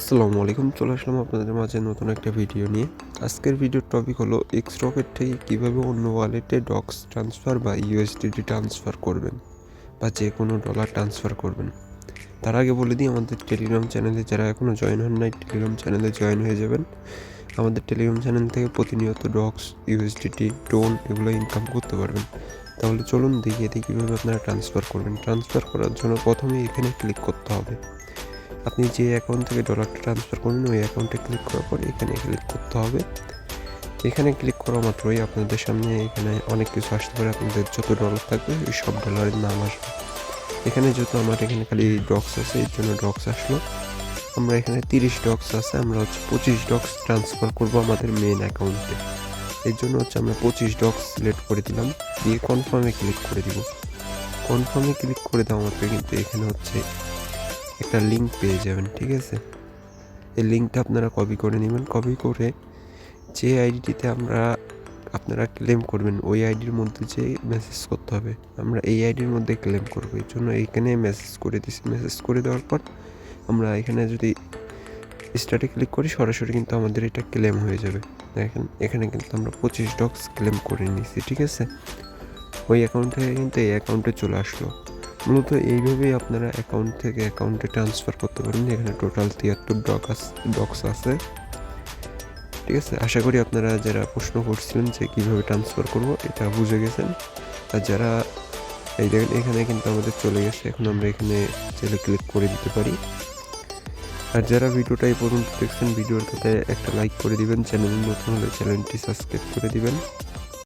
আসসালামু আলাইকুম, চলে আসলাম আপনাদের মাঝে নতুন একটা ভিডিও নিয়ে। আজকের ভিডিওর টপিক হলো এক্সরকেট থেকে কীভাবে অন্য ওয়ালেটে ডক্স ট্রান্সফার বা ইউএসডিটি ট্রান্সফার করবেন বা যে কোনো ডলার ট্রান্সফার করবেন। তার আগে বলে দিই, আমাদের টেলিগ্রাম চ্যানেলে যারা এখনও জয়েন হন নাই, টেলিগ্রাম চ্যানেলে জয়েন হয়ে যাবেন। আমাদের টেলিগ্রাম চ্যানেল থেকে প্রতিনিয়ত ডক্স, ইউএসডিটি, টোন এগুলো ইনকাম করতে পারবেন। তাহলে চলুন দেখিয়ে দিই কীভাবে আপনারা ট্রান্সফার করবেন। ট্রান্সফার করার জন্য প্রথমেই এখানে ক্লিক করতে হবে। আপনি যে অ্যাকাউন্ট থেকে ডলারটা ট্রান্সফার করবেন ওই অ্যাকাউন্টে ক্লিক করার পর এখানে ক্লিক করতে হবে। এখানে ক্লিক করা মাত্রই আপনাদের সামনে এখানে অনেক কিছু আসতে পারে। আপনাদের যত ডলার থাকবে ওই সব ডলারের নাম আসবে। এখানে যেহেতু আমার এখানে খালি ডক্স আছে, এর জন্য ডক্স আসলো। আমরা এখানে 30 ডক্স আছে, আমরা 25 ডক্স ট্রান্সফার করব আমাদের মেন অ্যাকাউন্টে। এর জন্য আমরা 25 ডক্স সিলেক্ট করে দিলাম, দিয়ে কনফার্মে ক্লিক করে দিব। কনফার্মে ক্লিক করে দেওয়া মাত্রই কিন্তু এখানে একটা লিঙ্ক পেয়ে যাবেন, ঠিক আছে? এই লিঙ্কটা আপনারা কপি করে নেবেন। কপি করে যে আইডিটিতে আপনারা ক্লেম করবেন ওই আইডির মধ্যে যে মেসেজ করতে হবে। আমরা এই আইডির মধ্যে ক্লেম করবো, এর জন্য এইখানে মেসেজ করে দিচ্ছি। মেসেজ করে দেওয়ার পর আমরা এখানে যদি স্টার্টে ক্লিক করি সরাসরি কিন্তু আমাদের এটা ক্লেম হয়ে যাবে। দেখেন এখানে কিন্তু আমরা 25 ডক্স ক্লেম করে নিয়েছি, ঠিক আছে? ওই অ্যাকাউন্ট থেকে কিন্তু এই অ্যাকাউন্টে চলে আসলো। মূলত এইভাবেই আপনারা অ্যাকাউন্ট থেকে অ্যাকাউন্টে ট্রান্সফার করতে পারেন। এখানে টোটাল 73 ডক্স আছে, ঠিক আছে? আশা করি আপনারা যারা প্রশ্ন করছিলেন যে কীভাবে ট্রান্সফার করব এটা বুঝে গেছেন। আর যারা এই দেখেন এখানে কিন্তু আমাদের চলে গেছে, এখন আমরা এখানে চাইলে ক্লিক করে দিতে পারি। আর যারা ভিডিওটা এই পর্যন্ত দেখছেন ভিডিওটাতে একটা লাইক করে দিবেন, চ্যানেল নতুন হলে চ্যানেলটি সাবস্ক্রাইব করে দিবেন।